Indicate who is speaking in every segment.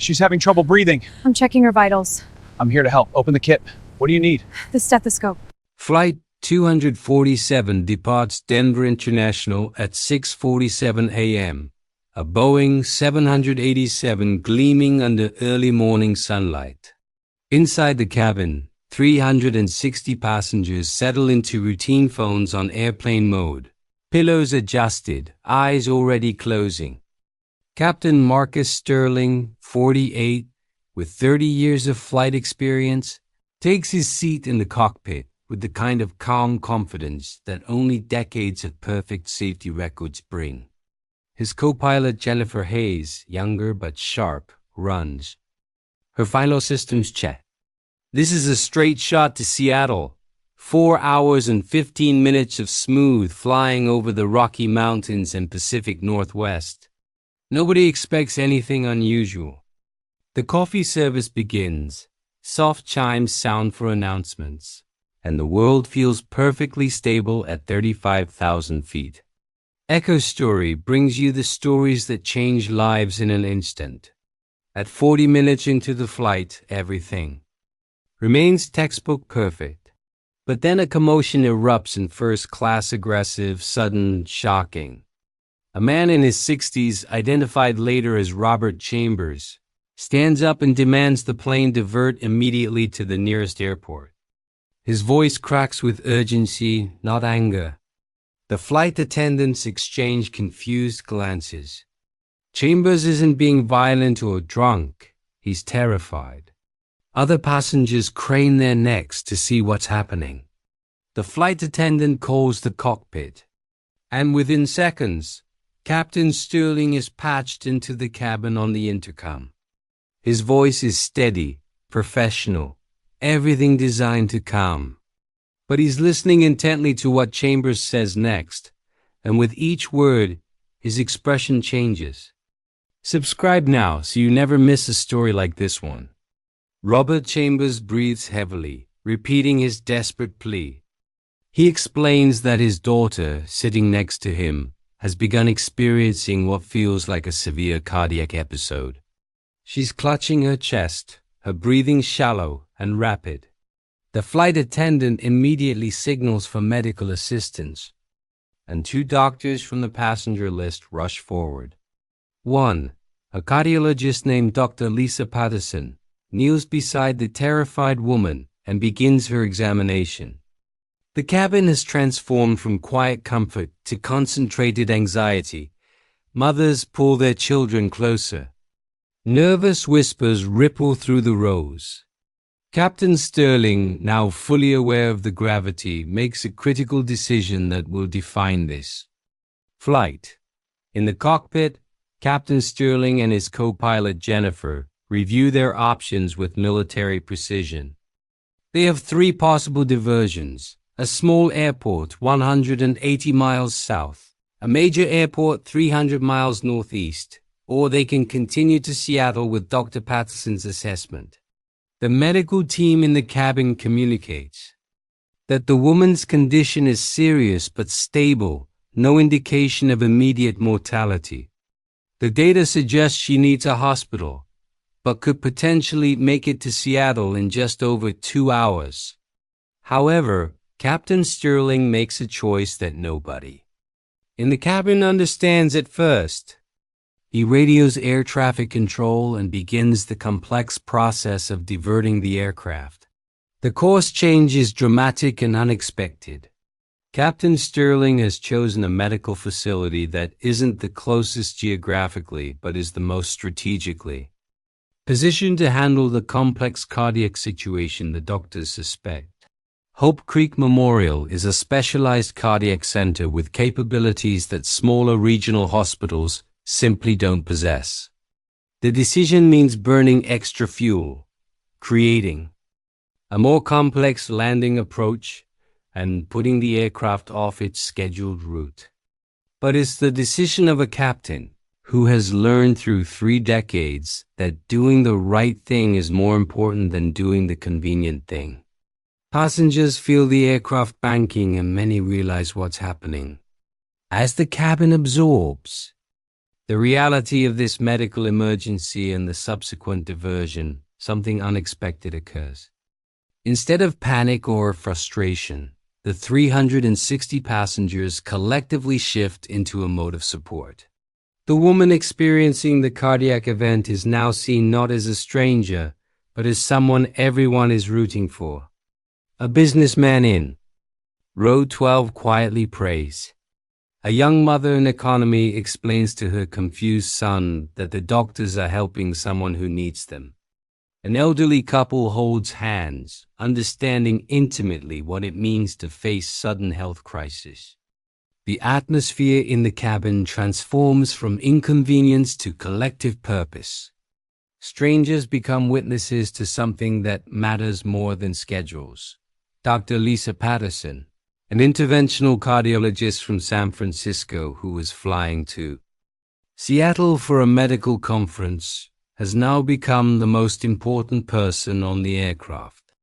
Speaker 1: She's having trouble breathing.
Speaker 2: I'm checking her vitals.
Speaker 1: I'm here to help. Open the kit. What do you need?
Speaker 2: The stethoscope.
Speaker 3: Flight 247 departs Denver International at 6:47 a.m. A Boeing 787 gleaming under early morning sunlight. Inside the cabin, 360 passengers settle into routine phones on airplane mode. Pillows adjusted, eyes already closing. Captain Marcus Sterling, 48, with 30 years of flight experience, takes his seat in the cockpit with the kind of calm confidence that only decades of perfect safety records bring. His co-pilot Jennifer Hayes, younger but sharp, runs. Her final systems check. This is a straight shot to Seattle. 4 hours and 15 minutes of smooth flying over the Rocky Mountains and Pacific Northwest. Nobody expects anything unusual. The coffee service begins. Soft chimes sound for announcements, and the world feels perfectly stable at 35,000 feet. Echo Story brings you the stories that change lives in an instant. At 40 minutes into the flight, everything remains textbook perfect. But then a commotion erupts in first class, aggressive, sudden, shocking. A man in his 60s, identified later as Robert Chambers, stands up and demands the plane divert immediately to the nearest airport. His voice cracks with urgency, not anger. The flight attendants exchange confused glances. Chambers isn't being violent or drunk. He's terrified. Other passengers crane their necks to see what's happening. The flight attendant calls the cockpit, and within seconds, Captain Sterling is patched into the cabin on the intercom. His voice is steady, professional, everything designed to calm. But he's listening intently to what Chambers says next, and with each word, his expression changes. Subscribe now so you never miss a story like this one. Robert Chambers breathes heavily, repeating his desperate plea. He explains that his daughter, sitting next to him, has begun experiencing what feels like a severe cardiac episode. She's clutching her chest, her breathing shallow and rapid. The flight attendant immediately signals for medical assistance, and 2 doctors from the passenger list rush forward. One, a cardiologist named Dr. Lisa Patterson, kneels beside the terrified woman and begins her examination. The cabin has transformed from quiet comfort to concentrated anxiety. Mothers pull their children closer. Nervous whispers ripple through the rows. Captain Sterling, now fully aware of the gravity, makes a critical decision that will define this flight. In the cockpit, Captain Sterling and his co-pilot Jennifer review their options with military precision. They have 3 possible diversions: a small airport 180 miles south, a major airport 300 miles northeast, or they can continue to Seattle with Dr. Patterson's assessment. The medical team in the cabin communicates that the woman's condition is serious but stable, no indication of immediate mortality. The data suggests she needs a hospital, but could potentially make it to Seattle in just over 2 hours. However, Captain Sterling makes a choice that nobody in the cabin understands at first. He radios air traffic control and begins the complex process of diverting the aircraft. The course change is dramatic and unexpected. Captain Sterling has chosen a medical facility that isn't the closest geographically, but is the most strategically positioned to handle the complex cardiac situation the doctors suspect. Hope Creek Memorial is a specialized cardiac center with capabilities that smaller regional hospitals simply don't possess. The decision means burning extra fuel, creating a more complex landing approach, and putting the aircraft off its scheduled route. But it's the decision of a captain who has learned through 3 decades that doing the right thing is more important than doing the convenient thing. Passengers feel the aircraft banking and many realize what's happening. As the cabin absorbs, The reality of this medical emergency and the subsequent diversion, something unexpected occurs. Instead of panic or frustration, the 360 passengers collectively shift into a mode of support. The woman experiencing the cardiac event is now seen not as a stranger, but as someone everyone is rooting for. A businessman in row 12 quietly prays. A young mother in economy explains to her confused son that the doctors are helping someone who needs them. An elderly couple holds hands, understanding intimately what it means to face sudden health crisis. The atmosphere in the cabin transforms from inconvenience to collective purpose. Strangers become witnesses to something that matters more than schedules. Dr. Lisa Patterson, an interventional cardiologist from San Francisco who was flying to Seattle for a medical conference, has now become the most important person on the aircraft.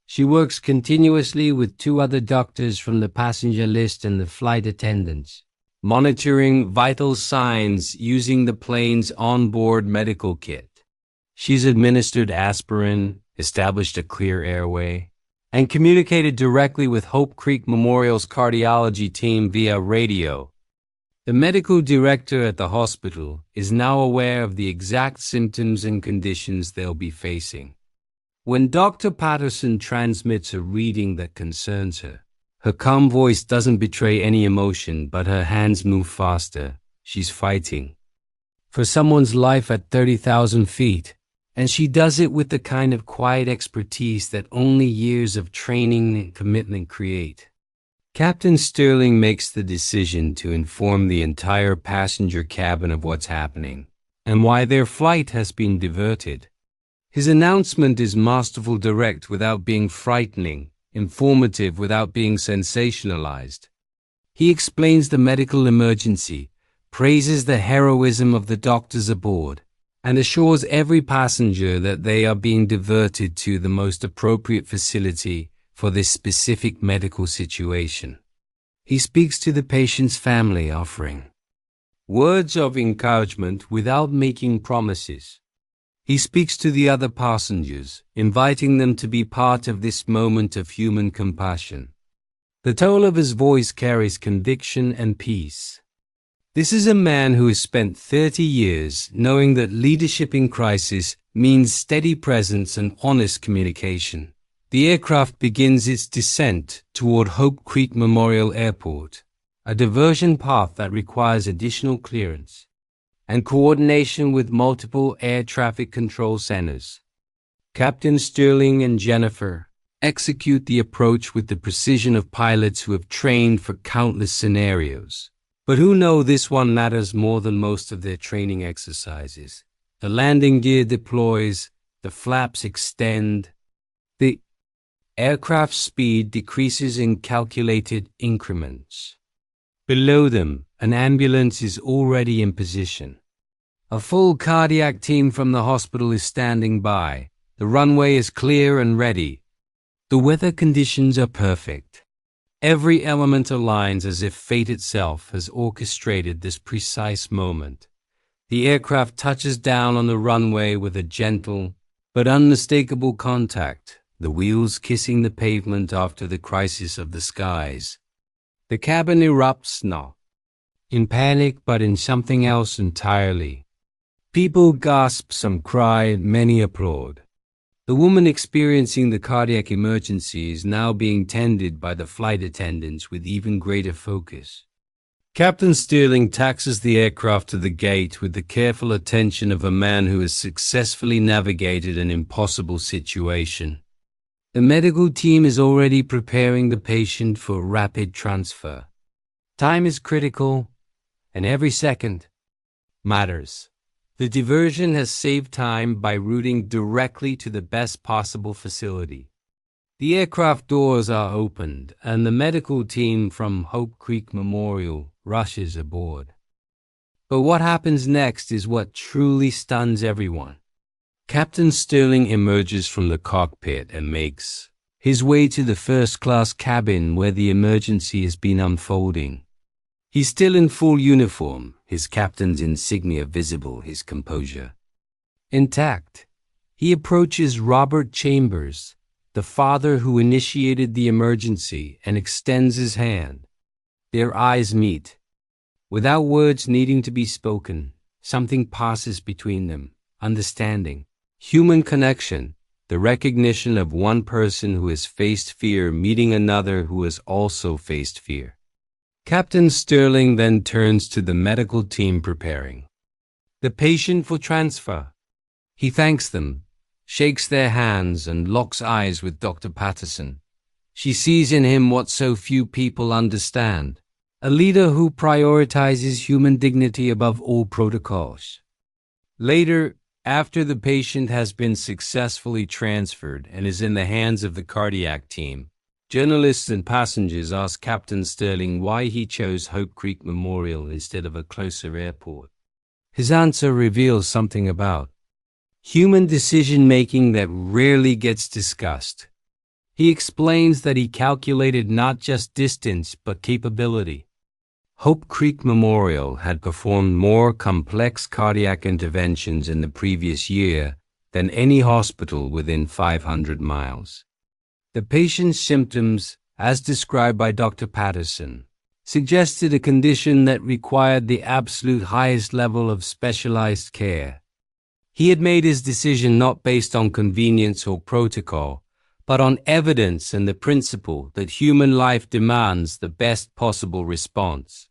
Speaker 3: She works continuously with two other doctors from the passenger list and the flight attendants, monitoring vital signs using the plane's onboard medical kit. She's administered aspirin, established a clear airway, and communicated directly with Hope Creek Memorial's cardiology team via radio. The medical director at the hospital is now aware of the exact symptoms and conditions they'll be facing. When Dr. Patterson transmits a reading that concerns her, her calm voice doesn't betray any emotion, but her hands move faster. She's fighting for someone's life at 30,000 feet, and she does it with the kind of quiet expertise that only years of training and commitment create. Captain Sterling makes the decision to inform the entire passenger cabin of what's happening and why their flight has been diverted. His announcement is masterful, direct without being frightening, informative without being sensationalized. He explains the medical emergency, praises the heroism of the doctors aboard, and assures every passenger that they are being diverted to the most appropriate facility for this specific medical situation. He speaks to the patient's family, offering words of encouragement without making promises. He speaks to the other passengers, inviting them to be part of this moment of human compassion. The tone of his voice carries conviction and peace. This is a man who has spent 30 years knowing that leadership in crisis means steady presence and honest communication. The aircraft begins its descent toward Hope Creek Memorial Airport, a diversion path that requires additional clearance and coordination with multiple air traffic control centers. Captain Sterling and Jennifer execute the approach with the precision of pilots who have trained for countless scenarios, but who know this one matters more than most of their training exercises. The landing gear deploys, the flaps extend, the aircraft's speed decreases in calculated increments. Below them, an ambulance is already in position. A full cardiac team from the hospital is standing by. The runway is clear and ready. The weather conditions are perfect. Every element aligns as if fate itself has orchestrated this precise moment. The aircraft touches down on the runway with a gentle but unmistakable contact, the wheels kissing the pavement after the crisis of the skies. The cabin erupts not in panic, but in something else entirely. People gasp, some cry, many applaud. The woman experiencing the cardiac emergency is now being tended by the flight attendants with even greater focus. Captain Sterling taxis the aircraft to the gate with the careful attention of a man who has successfully navigated an impossible situation. The medical team is already preparing the patient for rapid transfer. Time is critical, and every second matters. The diversion has saved time by routing directly to the best possible facility. The aircraft doors are opened, and the medical team from Hope Creek Memorial rushes aboard. But what happens next is what truly stuns everyone. Captain Sterling emerges from the cockpit and makes his way to the first-class cabin where the emergency has been unfolding. He's still in full uniform, his captain's insignia visible, his composure intact. He approaches Robert Chambers, the father who initiated the emergency, and extends his hand. Their eyes meet. Without words needing to be spoken, something passes between them. Understanding, human connection, the recognition of one person who has faced fear meeting another who has also faced fear. Captain Sterling then turns to the medical team preparing the patient for transfer. He thanks them, shakes their hands, and locks eyes with Dr. Patterson. She sees in him what so few people understand, a leader who prioritizes human dignity above all protocols. Later, after the patient has been successfully transferred and is in the hands of the cardiac team, journalists and passengers ask Captain Sterling why he chose Hope Creek Memorial instead of a closer airport. His answer reveals something about human decision-making that rarely gets discussed. He explains that he calculated not just distance but capability. Hope Creek Memorial had performed more complex cardiac interventions in the previous year than any hospital within 500 miles. The patient's symptoms, as described by Dr. Patterson, suggested a condition that required the absolute highest level of specialized care. He had made his decision not based on convenience or protocol, but on evidence and the principle that human life demands the best possible response.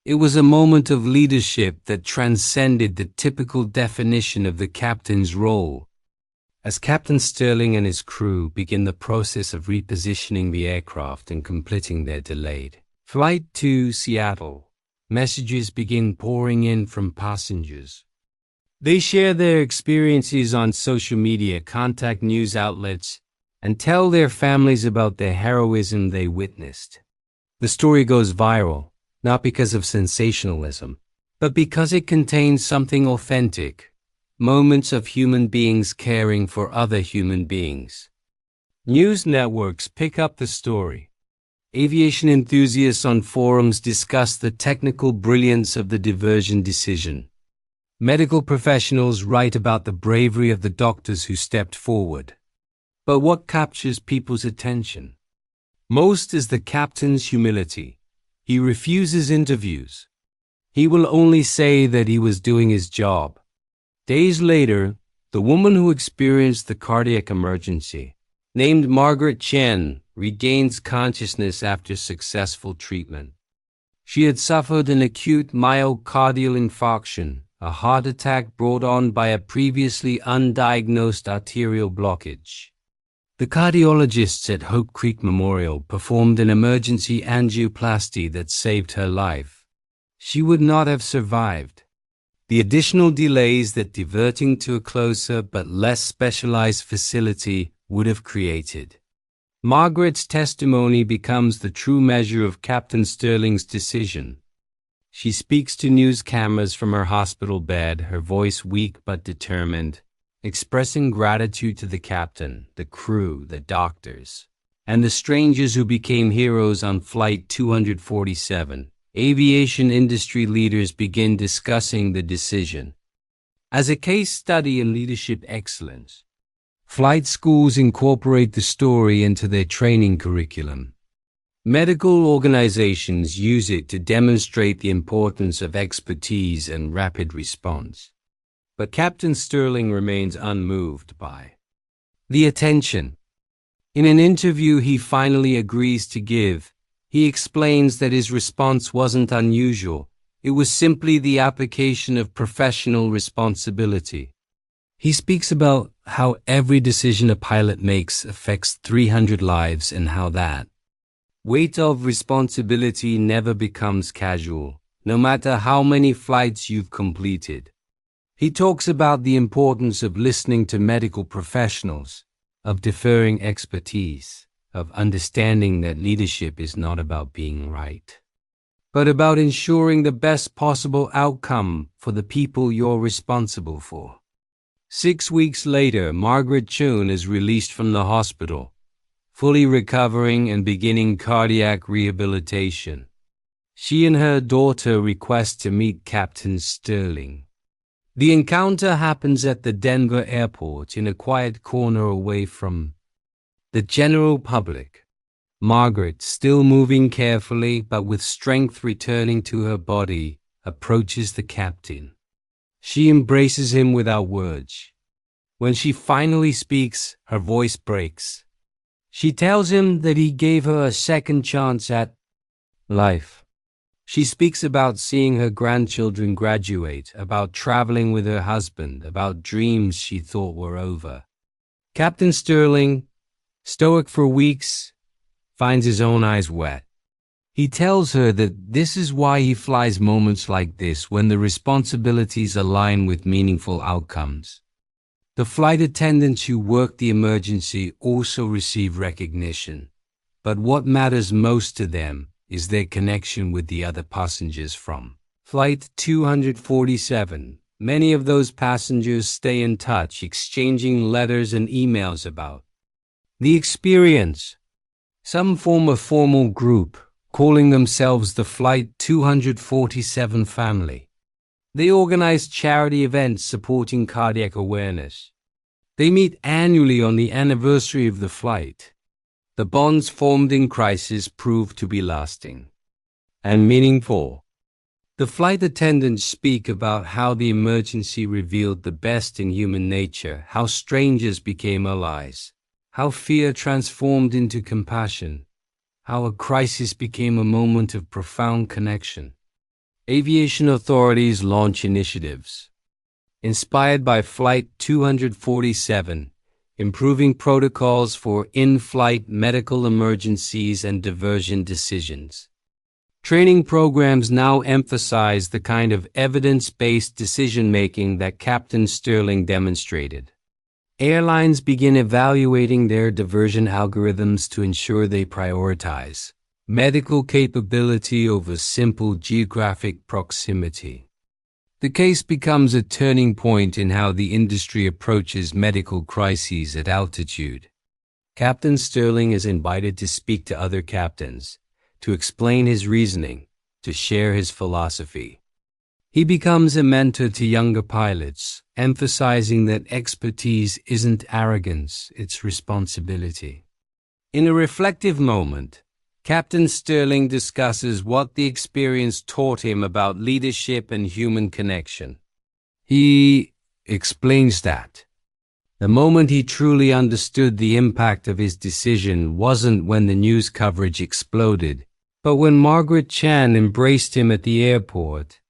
Speaker 3: It was a moment of leadership that transcended the typical definition of the captain's role. As Captain Sterling and his crew begin the process of repositioning the aircraft and completing their delayed flight to Seattle, messages begin pouring in from passengers. They share their experiences on social media, contact news outlets, and tell their families about the heroism they witnessed. The story goes viral, not because of sensationalism, but because it contains something authentic, moments of human beings caring for other human beings. News networks pick up the story. Aviation enthusiasts on forums discuss the technical brilliance of the diversion decision. Medical professionals write about the bravery of the doctors who stepped forward. But what captures people's attention most is the captain's humility. He refuses interviews. He will only say that he was doing his job. Days later, the woman who experienced the cardiac emergency, named Margaret Chen, regains consciousness after successful treatment. She had suffered an acute myocardial infarction, a heart attack brought on by a previously undiagnosed arterial blockage. The cardiologists at Hope Creek Memorial performed an emergency angioplasty that saved her life. She would not have survived. The additional delays that diverting to a closer but less specialized facility would have created. Margaret's testimony becomes the true measure of Captain Sterling's decision. She speaks to news cameras from her hospital bed, her voice weak but determined, expressing gratitude to the captain, the crew, the doctors, and the strangers who became heroes on Flight 247. Aviation industry leaders begin discussing the decision as a case study in leadership excellence. Flight schools incorporate the story into their training curriculum. Medical organizations use it to demonstrate the importance of expertise and rapid response. But Captain Sterling remains unmoved by the attention. In an interview he finally agrees to give, he explains that his response wasn't unusual. It was simply the application of professional responsibility. He speaks about how every decision a pilot makes affects 300 lives and how that weight of responsibility never becomes casual, no matter how many flights you've completed. He talks about the importance of listening to medical professionals, of deferring expertise, of understanding that leadership is not about being right, but about ensuring the best possible outcome for the people you're responsible for. 6 weeks later, Margaret Chen is released from the hospital, fully recovering and beginning cardiac rehabilitation. She and her daughter request to meet Captain Sterling. The encounter happens at the Denver airport in a quiet corner away from the general public. Margaret, still moving carefully but with strength returning to her body, approaches the captain. She embraces him without words. When she finally speaks, her voice breaks. She tells him that he gave her a second chance at life. She speaks about seeing her grandchildren graduate, about traveling with her husband, about dreams she thought were over. Captain Sterling, stoic for weeks, finds his own eyes wet. He tells her that this is why he flies moments like this, when the responsibilities align with meaningful outcomes. The flight attendants who work the emergency also receive recognition, but what matters most to them is their connection with the other passengers from Flight 247. Many of those passengers stay in touch, exchanging letters and emails about the experience. Some form a formal group, calling themselves the Flight 247 family. They organize charity events supporting cardiac awareness. They meet annually on the anniversary of the flight. The bonds formed in crisis prove to be lasting and meaningful. The flight attendants speak about how the emergency revealed the best in human nature, how strangers became allies, how fear transformed into compassion, how a crisis became a moment of profound connection. Aviation authorities launch initiatives inspired by Flight 247, improving protocols for in-flight medical emergencies and diversion decisions. Training programs now emphasize the kind of evidence-based decision-making that Captain Sterling demonstrated. Airlines begin evaluating their diversion algorithms to ensure they prioritize medical capability over simple geographic proximity. The case becomes a turning point in how the industry approaches medical crises at altitude. Captain Sterling is invited to speak to other captains, to explain his reasoning, to share his philosophy. He becomes a mentor to younger pilots, emphasizing that expertise isn't arrogance, it's responsibility. In a reflective moment, Captain Sterling discusses what the experience taught him about leadership and human connection. He explains that the moment he truly understood the impact of his decision wasn't when the news coverage exploded, but when Margaret Chan embraced him at the airport.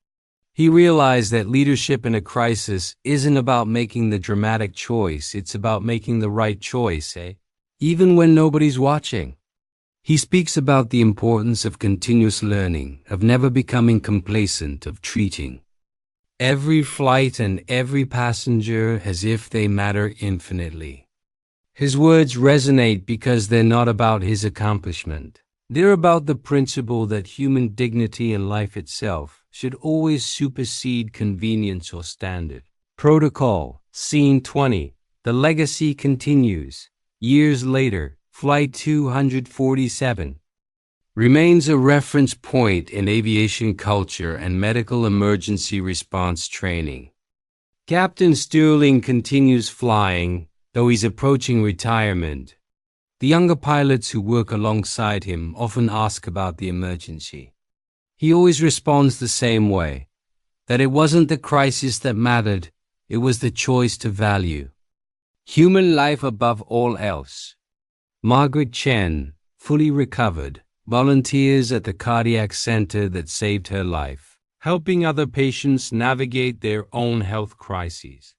Speaker 3: He realized that leadership in a crisis isn't about making the dramatic choice, it's about making the right choice, even when nobody's watching. He speaks about the importance of continuous learning, of never becoming complacent, of treating every flight and every passenger as if they matter infinitely. His words resonate because they're not about his accomplishment. They're about the principle that human dignity and life itself should always supersede convenience or standard. Protocol, Scene 20. The legacy continues. Years later, Flight 247 remains a reference point in aviation culture and medical emergency response training. Captain Sterling continues flying, though he's approaching retirement. The younger pilots who work alongside him often ask about the emergency. He always responds the same way, that it wasn't the crisis that mattered, it was the choice to value human life above all else. Margaret Chen, fully recovered, volunteers at the cardiac center that saved her life, helping other patients navigate their own health crises.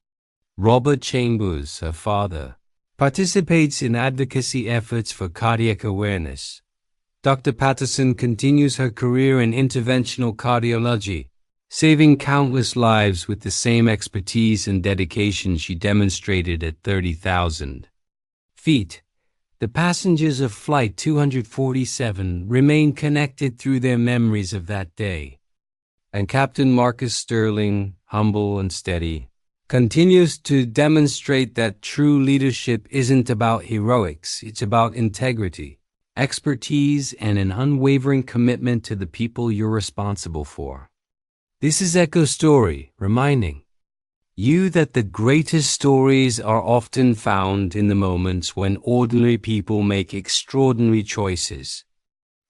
Speaker 3: Robert Chambers, her father, participates in advocacy efforts for cardiac awareness. Dr. Patterson continues her career in interventional cardiology, saving countless lives with the same expertise and dedication she demonstrated at 30,000 feet. The passengers of Flight 247 remain connected through their memories of that day. And Captain Marcus Sterling, humble and steady, continues to demonstrate that true leadership isn't about heroics, it's about integrity. expertise, and an unwavering commitment to the people you're responsible for. This is Echo Story, reminding you that the greatest stories are often found in the moments when ordinary people make extraordinary choices.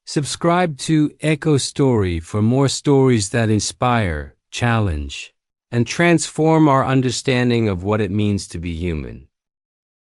Speaker 3: Subscribe to Echo Story for more stories that inspire, challenge, and transform our understanding of what it means to be human.